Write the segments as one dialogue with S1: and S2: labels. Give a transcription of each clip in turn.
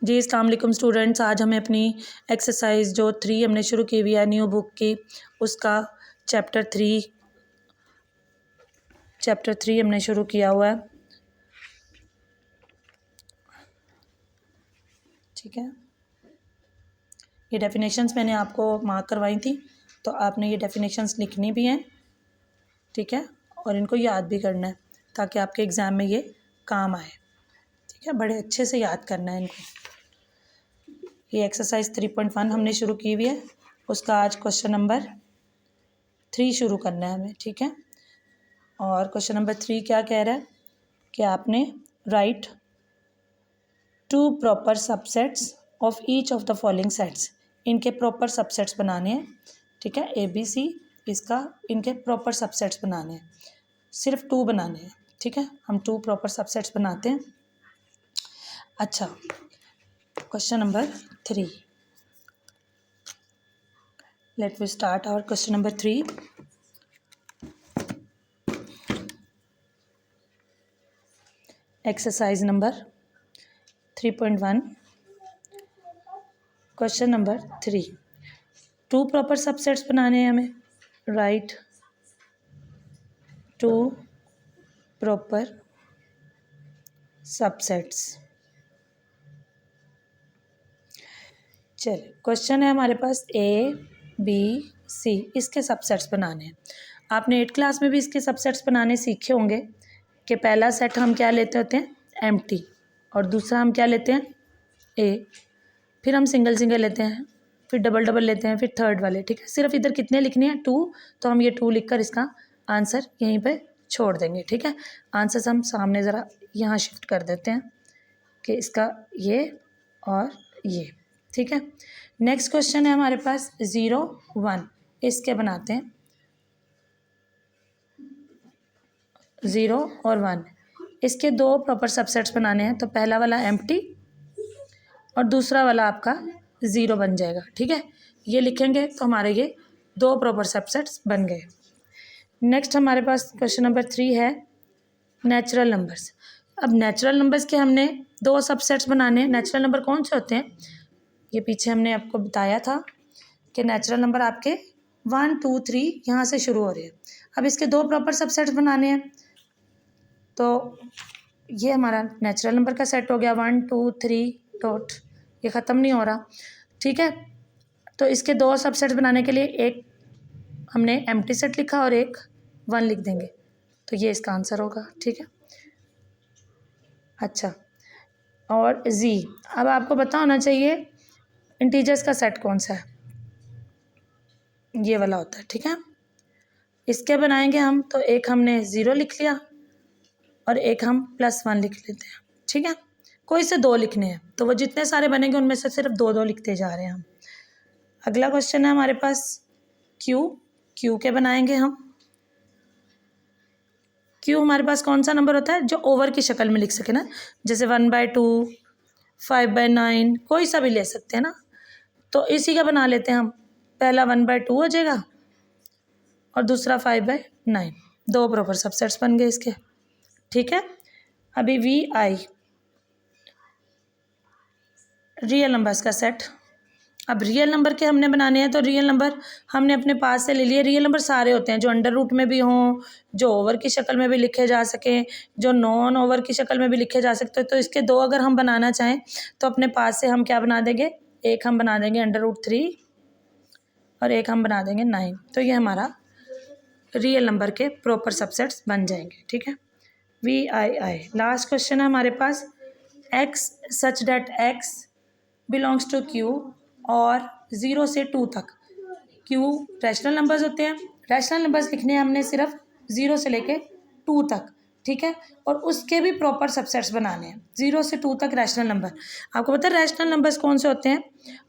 S1: जी अस्सलाम वालेकुम स्टूडेंट्स। आज हमें अपनी एक्सरसाइज जो 3 हमने शुरू की हुई है न्यू बुक की, उसका चैप्टर 3 हमने शुरू किया हुआ है। ठीक है, ये डेफिनेशंस मैंने आपको मार्क करवाई थी, तो आपने ये डेफिनेशंस लिखनी भी हैं। ठीक है, और इनको याद भी करना है ताकि आपके एग्ज़ाम में ये काम आए। ठीक है, बड़े अच्छे से याद करना है इनको। ये एक्सरसाइज 3.1 हमने शुरू की हुई है, उसका आज क्वेश्चन नंबर 3 शुरू करना है हमें। ठीक है, और क्वेश्चन नंबर 3 क्या कह रहा है कि आपने right 2 proper subsets of each of the following sets. इनके प्रॉपर सबसेट्स बनाने हैं। ठीक है, ABC, इसका इनके प्रॉपर सबसेट्स बनाने हैं, सिर्फ 2 बनाने हैं। ठीक है, हम 2 प्रॉपर सबसेट्स बनाते हैं। अच्छा, question number 3, let we start our question number 3। Exercise number 3.1, question number 3, 2 proper subsets बनाने हैं हमें। Right 2 proper subsets. चलिए, क्वेश्चन है हमारे पास ABC, इसके सबसेट्स बनाने हैं। आपने 8th क्लास में भी इसके सबसेट्स बनाने सीखे होंगे कि पहला सेट हम क्या लेते होते हैं, एम्प्टी, और दूसरा हम क्या लेते हैं, A, फिर हम सिंगल सिंगल लेते हैं, फिर डबल डबल लेते हैं, फिर थर्ड वाले। ठीक है, सिर्फ इधर कितने लिखने हैं, 2, तो हम ये 2 लिखकर इसका आंसर यहीं पे छोड़ देंगे। ठीक है, आंसर हम सामने ज़रा यहाँ शिफ्ट कर देते हैं कि इसका ये और ये। ठीक है, नेक्स्ट क्वेश्चन है हमारे पास 0 1, इसके बनाते हैं 0 और 1, इसके 2 प्रॉपर सबसेट्स बनाने हैं। तो पहला वाला एम्प्टी और दूसरा वाला आपका 0 बन जाएगा। ठीक है, ये लिखेंगे तो हमारे ये 2 प्रॉपर सबसेट्स बन गए। नेक्स्ट हमारे पास क्वेश्चन नंबर 3 है नेचुरल नंबर्स। अब नेचुरल नंबर्स के हमने 2 सबसेट्स बनाने हैं। नेचुरल नंबर कौन से होते हैं, ये पीछे हमने आपको बताया था कि नेचुरल नंबर आपके 1 2 3 यहाँ से शुरू हो रहे हैं। अब इसके 2 प्रॉपर सबसेट्स बनाने हैं, तो ये हमारा नेचुरल नंबर का सेट हो गया 1 2 3 डॉट, ये ख़त्म नहीं हो रहा। ठीक है, तो इसके 2 सबसेट्स बनाने के लिए एक हमने एम्प्टी सेट लिखा और एक 1 लिख देंगे, तो ये इसका आंसर होगा। ठीक है, अच्छा, और Z, अब आपको पता होना चाहिए इंटीजर्स का सेट कौन सा है, ये वाला होता है। ठीक है, इसके बनाएंगे हम, तो एक हमने 0 लिख लिया और एक हम +1 लिख लेते हैं। ठीक है, कोई से 2 लिखने हैं, तो वो जितने सारे बनेंगे उनमें से सिर्फ 2 2 लिखते जा रहे हैं हम। अगला क्वेश्चन है हमारे पास Q के बनाएंगे हम। Q हमारे पास कौन सा नंबर होता है जो ओवर की शक्ल में लिख सके ना, जैसे 1/2 5/9, कोई सा भी ले सकते हैं ना, तो इसी का बना लेते हैं हम। पहला 1/2 हो जाएगा और दूसरा 5/9, 2 प्रॉपर सबसेट्स बन गए इसके। ठीक है, अभी VI रियल नंबर्स का सेट। अब रियल नंबर के हमने बनाने हैं, तो रियल नंबर हमने अपने पास से ले लिए। रियल नंबर सारे होते हैं जो अंडर रूट में भी हों, जो ओवर की शक्ल में भी लिखे जा सकें, जो नॉन ओवर की शक्ल में भी लिखे जा सकते हैं। तो इसके 2 अगर हम बनाना चाहें तो अपने पास से हम क्या बना देंगे, एक हम बना देंगे √3 और एक हम बना देंगे 9, तो ये हमारा रियल नंबर के प्रॉपर सबसेट्स बन जाएंगे। ठीक है, VII। लास्ट क्वेश्चन है हमारे पास X such that X belongs to Q और 0 से 2 तक। Q रैशनल नंबर्स होते हैं, रैशनल नंबर्स लिखने हैं हमने सिर्फ 0 से लेके 2 तक। ठीक है, और उसके भी प्रॉपर सबसेट्स बनाने हैं 0 से 2 तक रैशनल नंबर। आपको पता है रैशनल नंबर्स कौन से होते हैं,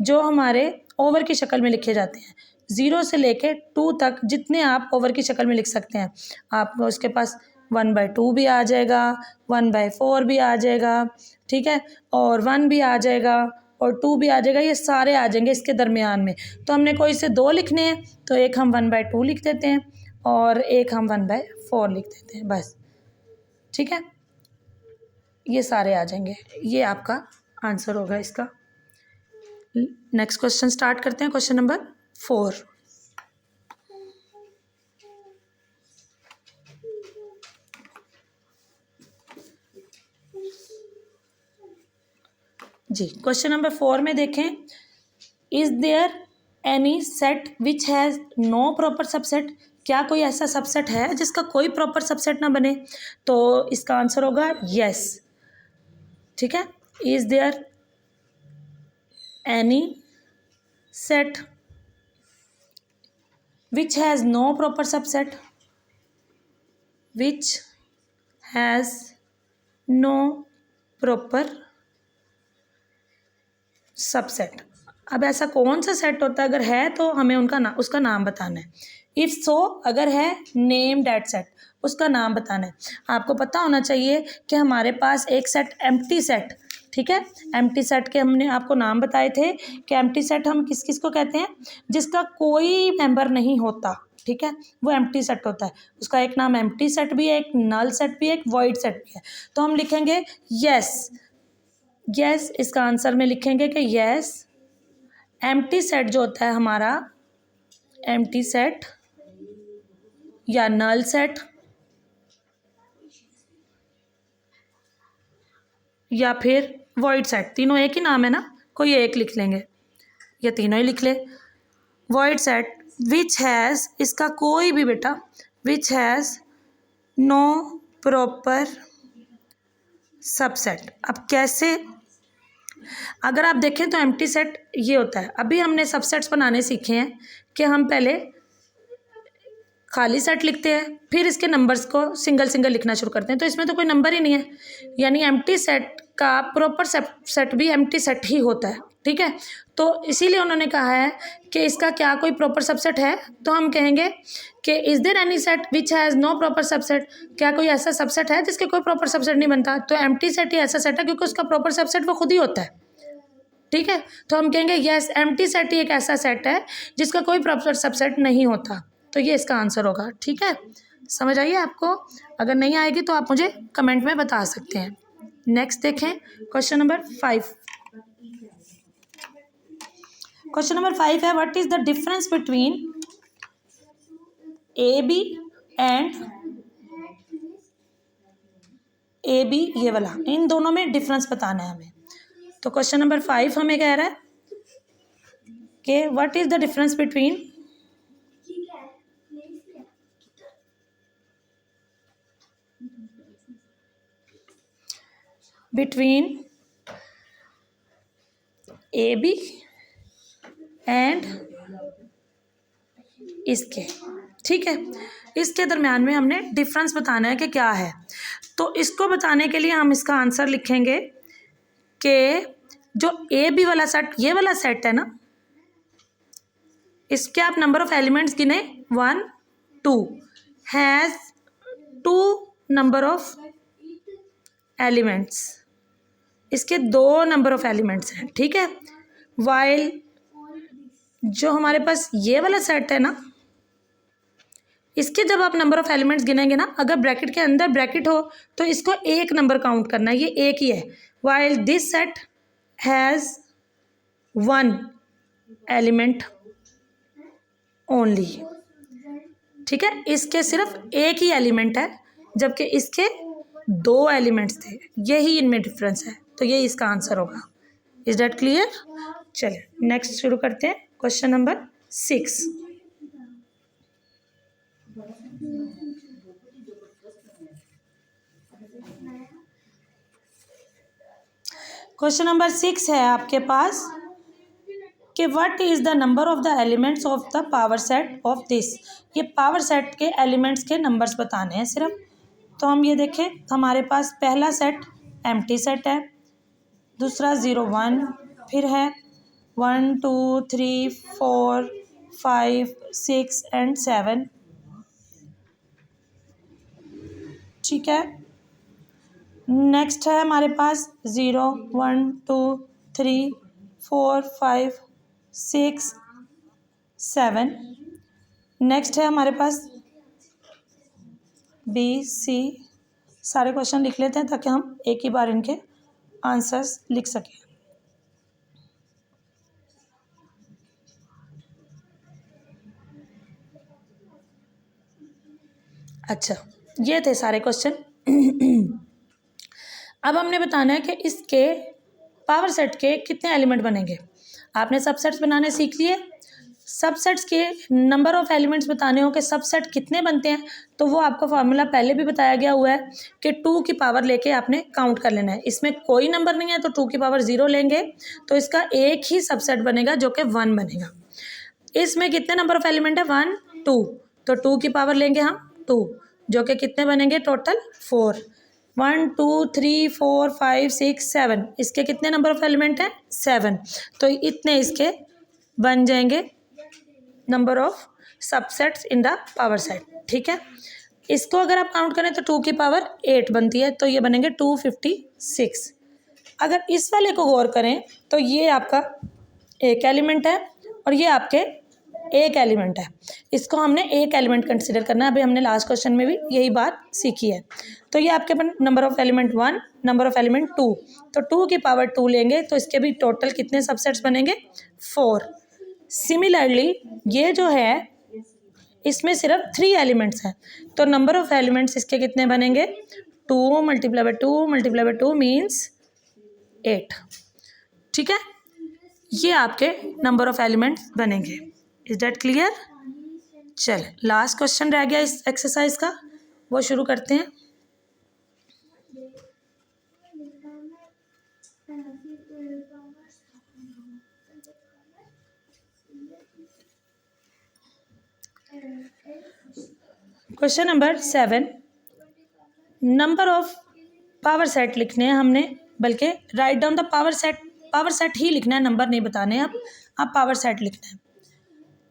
S1: जो हमारे ओवर की शक्ल में लिखे जाते हैं। 0 से लेके 2 तक जितने आप ओवर की शक्ल में लिख सकते हैं, आप उसके पास 1/2 भी आ जाएगा, 1/4 भी आ जाएगा। ठीक है, और 1 भी आ जाएगा और 2 भी आ जाएगा, ये सारे आ जाएंगे इसके दरमियान में। तो हमने कोई से 2 लिखने हैं, तो एक हम 1/2 लिख देते हैं और एक हम 1/4 लिख देते हैं, बस। ठीक है, ये सारे आ जाएंगे, ये आपका आंसर होगा इसका। नेक्स्ट क्वेश्चन स्टार्ट करते हैं, क्वेश्चन नंबर 4। जी, क्वेश्चन नंबर 4 में देखें, is there any set which has no proper subset. क्या कोई ऐसा सबसेट है जिसका कोई प्रॉपर सबसेट ना बने? तो इसका आंसर होगा यस। ठीक है, is there any set which has no proper subset, which has no proper subset. अब ऐसा कौन सा सेट होता है? अगर है तो हमें उसका नाम बताना है। इफ़ सो, अगर है, नेम दैट सेट, उसका नाम बताना है। आपको पता होना चाहिए कि हमारे पास एक सेट एम्प्टी सेट, ठीक है, एम्प्टी सेट के हमने आपको नाम बताए थे कि एम्प्टी सेट हम किस किस को कहते हैं, जिसका कोई मेंबर नहीं होता, ठीक है, वो एम्प्टी सेट होता है। उसका एक नाम एम्प्टी सेट भी है, एक नल सेट भी है, एक वॉइड सेट भी है। तो हम लिखेंगे यस, यस, इसका आंसर में लिखेंगे कि यस, एम्प्टी सेट जो होता है हमारा, एम्प्टी सेट या नल सेट या फिर वॉइड सेट, तीनों एक ही नाम है ना, कोई एक लिख लेंगे या तीनों ही लिख ले। वॉइड सेट विच हैज़, इसका कोई भी बेटा, which has no proper subset. अब कैसे? अगर आप देखें तो एम्प्टी सेट ये होता है, अभी हमने सबसेट्स बनाने सीखे हैं कि हम पहले खाली सेट लिखते हैं, फिर इसके नंबर्स को सिंगल सिंगल लिखना शुरू करते हैं, तो इसमें तो कोई नंबर ही नहीं है, यानी एम्प्टी सेट का प्रॉपर सेट भी एम्प्टी सेट ही होता है, ठीक है। तो इसीलिए उन्होंने कहा है कि इसका क्या कोई प्रॉपर सबसेट है, तो हम कहेंगे कि is there any set which has no proper subset. क्या कोई ऐसा सबसेट है जिसके कोई प्रॉपर सबसेट नहीं बनता? तो एम्प्टी सेट ही ऐसा सेट है क्योंकि उसका प्रॉपर सबसेट वो खुद ही होता है, ठीक है। तो हम कहेंगे यस, एम्प्टी सेट ही एक ऐसा सेट है जिसका कोई प्रॉपर सबसेट नहीं होता, तो ये इसका आंसर होगा, ठीक है। समझ आइए आपको? अगर नहीं आएगी तो आप मुझे कमेंट में बता सकते हैं। नेक्स्ट देखें, क्वेश्चन नंबर 5। क्वेश्चन नंबर 5 है, what is the difference between A B and A B, ये वाला, इन दोनों में डिफरेंस बताना है हमें। तो क्वेश्चन नंबर 5 हमें कह रहा है कि what is the difference between A B and इसके, ठीक है, इसके दरम्यान में हमने डिफरेंस बताना है कि क्या है। तो इसको बताने के लिए हम इसका आंसर लिखेंगे कि जो ए बी वाला सेट, ये वाला सेट है ना, इसके आप नंबर ऑफ एलिमेंट्स गिने 1 2, हैज़ 2 नंबर ऑफ एलिमेंट्स, इसके 2 नंबर ऑफ एलिमेंट्स हैं, ठीक है। वाइल जो हमारे पास ये वाला सेट है ना, इसके जब आप नंबर ऑफ एलिमेंट्स गिनेंगे ना, अगर ब्रैकेट के अंदर ब्रैकेट हो तो इसको एक नंबर काउंट करना है, ये एक ही है। While this set has 1 element only, ठीक है, इसके सिर्फ एक ही एलिमेंट है जबकि इसके 2 एलिमेंट्स थे, यही इनमें डिफरेंस है, तो ये इसका आंसर होगा। Is that clear? चलिए नेक्स्ट शुरू करते हैं, क्वेश्चन नंबर 6। क्वेश्चन नंबर 6 है आपके पास कि what is the number of the elements of the power set of this. ये पावर सेट के एलिमेंट्स के नंबर्स बताने हैं सिर्फ। तो हम ये देखें, हमारे पास पहला सेट एम्प्टी सेट है, दूसरा 0 1, फिर है 1 2 3 4 5 6 एंड 7, ठीक है। नेक्स्ट है हमारे पास 0 1 2 3 4 5 6 7। नेक्स्ट है हमारे पास बी सी। सारे क्वेश्चन लिख लेते हैं ताकि हम एक ही बार इनके आंसर्स लिख सकें। अच्छा, ये थे सारे क्वेश्चन। अब हमने बताना है कि इसके पावर सेट के कितने एलिमेंट बनेंगे। आपने सबसेट्स बनाने सीख लिए। सबसेट्स के नंबर ऑफ एलिमेंट्स बताने हो कि सबसेट कितने बनते हैं, तो वो आपको फार्मूला पहले भी बताया गया हुआ है कि 2 की पावर लेके आपने काउंट कर लेना है। इसमें कोई नंबर नहीं है तो 2 की पावर 0 लेंगे तो इसका एक ही सबसेट बनेगा जो कि 1 बनेगा। इसमें कितने नंबर ऑफ एलिमेंट है, 1 2, तो 2 की पावर लेंगे हम 2, जो कि कितने बनेंगे टोटल 4। 1 2 3 4 5 6 7, इसके कितने नंबर ऑफ एलिमेंट हैं 7, तो इतने इसके बन जाएंगे number of subsets in the power set. ठीक है, इसको अगर आप काउंट करें तो 2 की पावर 8 बनती है, तो ये बनेंगे 256। अगर इस वाले को गौर करें तो ये आपका एक एलिमेंट है और ये आपके एक एलिमेंट है। इसको हमने एक एलिमेंट कंसीडर करना है। अभी हमने लास्ट क्वेश्चन में भी यही बात सीखी है। तो ये आपके number of element 1, number of element 2, तो 2 की पावर 2 लेंगे तो इसके भी टोटल कितने सबसेट्स बनेंगे 4। सिमिलरली ये जो है इसमें सिर्फ 3 एलिमेंट्स हैं, तो नंबर ऑफ एलिमेंट्स इसके कितने बनेंगे 2 multiply by 2 multiply by 2 means 8। ठीक है, ये आपके नंबर ऑफ एलिमेंट्स बनेंगे। Is that clear? चल, लास्ट क्वेश्चन रह गया इस एक्सरसाइज का, वो शुरू करते हैं। Question number 7, number of power set लिखने हैं हमने, बल्कि right down the power set ही लिखना है, नंबर नहीं बताने आप पावर सेट लिखना है।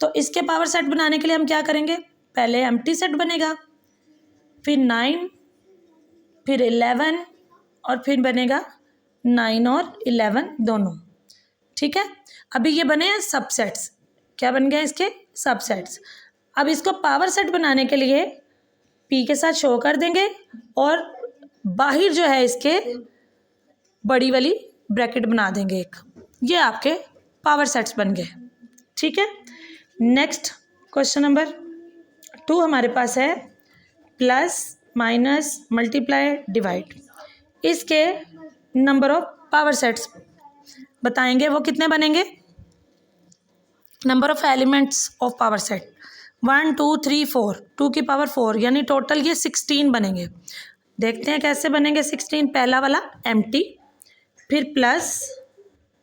S1: तो इसके पावर सेट बनाने के लिए हम क्या करेंगे, पहले एम्प्टी सेट बनेगा, फिर 9, फिर 11 और फिर बनेगा 9 और 11 दोनों। ठीक है, अभी ये बने हैं सबसेट्स। क्या बन गए इसके सबसेट्स। अब इसको पावर सेट बनाने के लिए पी के साथ शो कर देंगे और बाहर जो है इसके बड़ी वाली ब्रैकेट बना देंगे एक। ये आपके पावर सेट्स बन गए। ठीक है, नेक्स्ट क्वेश्चन नंबर 2 हमारे पास है प्लस माइनस मल्टीप्लाई डिवाइड। इसके नंबर ऑफ पावर सेट्स बताएंगे, वो कितने बनेंगे, number of elements of power set 1 2 3 4, 2 की पावर 4, यानी टोटल ये 16 बनेंगे। देखते हैं कैसे बनेंगे 16। पहला वाला एम्प्टी, फिर प्लस,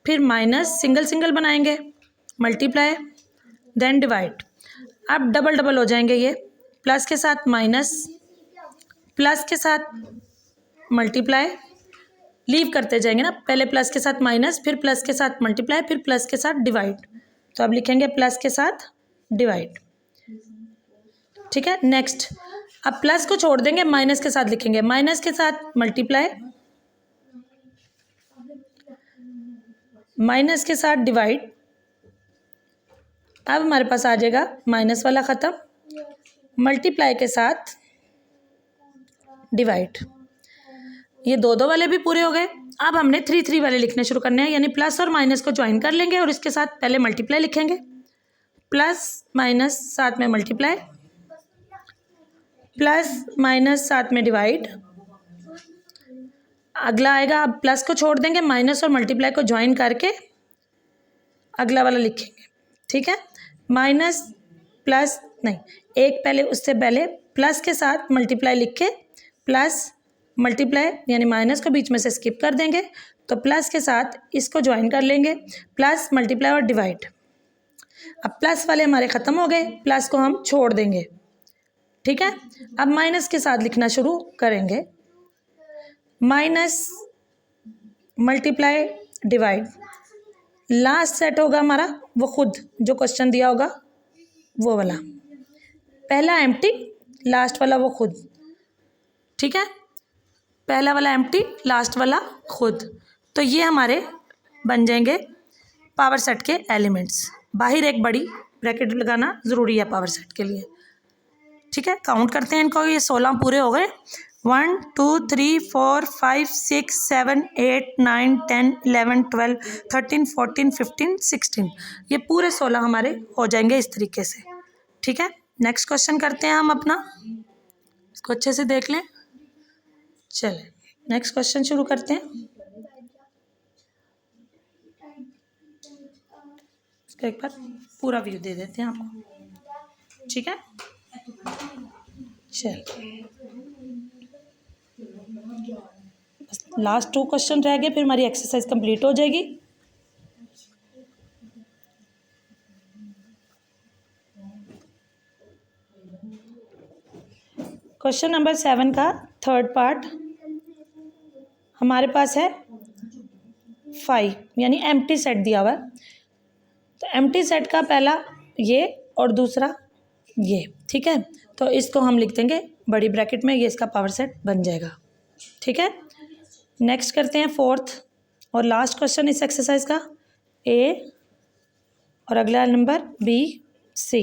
S1: फिर माइनस, सिंगल सिंगल बनाएंगे, मल्टीप्लाई, देन डिवाइड। अब डबल डबल हो जाएंगे ये, प्लस के साथ माइनस, प्लस के साथ मल्टीप्लाई, लीव करते जाएंगे ना, पहले प्लस के साथ माइनस, फिर प्लस के साथ मल्टीप्लाई, फिर प्लस के साथ डिवाइड। तो अब लिखेंगे प्लस के साथ डिवाइड। ठीक है, नेक्स्ट अब प्लस को छोड़ देंगे, माइनस के साथ लिखेंगे, माइनस के साथ मल्टीप्लाई, माइनस के साथ डिवाइड। अब हमारे पास आ जाएगा माइनस वाला ख़त्म, मल्टीप्लाई के साथ डिवाइड। ये 2 वाले भी पूरे हो गए। अब हमने 3 वाले लिखने शुरू करने हैं, यानी प्लस और माइनस को ज्वाइन कर लेंगे और इसके साथ पहले मल्टीप्लाई लिखेंगे, प्लस माइनस साथ में मल्टीप्लाई, प्लस माइनस साथ में डिवाइड। अगला आएगा, अब प्लस को छोड़ देंगे, माइनस और मल्टीप्लाई को ज्वाइन करके अगला वाला लिखेंगे। ठीक है, माइनस प्लस नहीं, एक पहले उससे पहले प्लस के साथ मल्टीप्लाई लिख के प्लस मल्टीप्लाई यानी माइनस को बीच में से स्किप कर देंगे, तो प्लस के साथ इसको ज्वाइन कर लेंगे, प्लस मल्टीप्लाई और डिवाइड। अब प्लस वाले हमारे ख़त्म हो गए, प्लस को हम छोड़ देंगे। ठीक है, अब माइनस के साथ लिखना शुरू करेंगे, minus multiply divide. Last set होगा हमारा वो खुद जो क्वेश्चन दिया होगा वो वाला, पहला एम्प्टी, लास्ट वाला वो खुद। ठीक है, पहला वाला एम्प्टी, लास्ट वाला खुद। तो ये हमारे बन जाएंगे पावर सेट के एलिमेंट्स। बाहर एक बड़ी ब्रैकेट लगाना ज़रूरी है पावर सेट के लिए। ठीक है, काउंट करते हैं इनको, ये 16 पूरे हो गए। 1 2 3 4 5 6 7 8 9 10 11 12 13 14 15 16, ये पूरे 16 हमारे हो जाएंगे इस तरीके से। ठीक है, नेक्स्ट क्वेश्चन करते हैं हम अपना। को अच्छे से देख लें। चलें नेक्स्ट क्वेश्चन शुरू करते हैं। इसका एक बार पूरा व्यू दे देते हैं आपको, ठीक है। चल बस लास्ट 2 क्वेश्चन रह गए, फिर हमारी एक्सरसाइज कंप्लीट हो जाएगी। क्वेश्चन नंबर 7 का थर्ड पार्ट हमारे पास है 5, यानी एम्प्टी सेट दिया हुआ है। तो एम्प्टी सेट का पहला ये और दूसरा ये, ठीक है। तो इसको हम लिख देंगे बड़ी ब्रैकेट में, ये इसका पावर सेट बन जाएगा, ठीक है। नेक्स्ट करते हैं 4th और लास्ट क्वेश्चन इस एक्सरसाइज का, ए और अगला नंबर बी सी।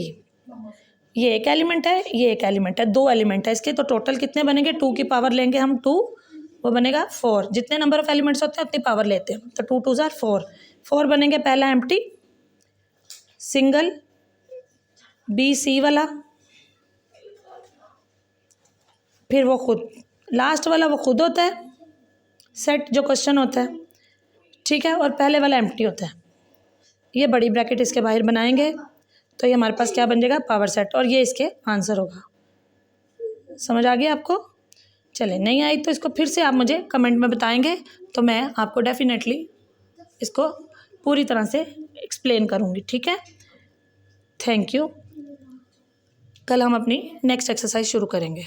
S1: ये एक एलिमेंट है, ये एक एलिमेंट है, 2 एलिमेंट है इसके। तो टोटल कितने बनेंगे, 2 की पावर लेंगे हम 2, वो बनेगा 4। जितने नंबर ऑफ एलिमेंट्स होते हैं उतनी पावर लेते हैं। तो 2 2 ज़ार 4, 4 बनेंगे पहला एम्प्टी सिंगल बी सी वाला, फिर वो खुद लास्ट वाला वो खुद होता है सेट जो क्वेश्चन होता है, ठीक है। और पहले वाला एम्प्टी होता है। ये बड़ी ब्रैकेट इसके बाहर बनाएंगे तो ये हमारे पास क्या बन जाएगा, पावर सेट, और ये इसके आंसर होगा। समझ आ गया आपको। चले नहीं आई तो इसको फिर से आप मुझे कमेंट में बताएंगे, तो मैं आपको डेफिनेटली इसको पूरी तरह से एक्सप्लेन करूँगी, ठीक है। Thank you. कल हम अपनी नेक्स्ट एक्सरसाइज शुरू करेंगे।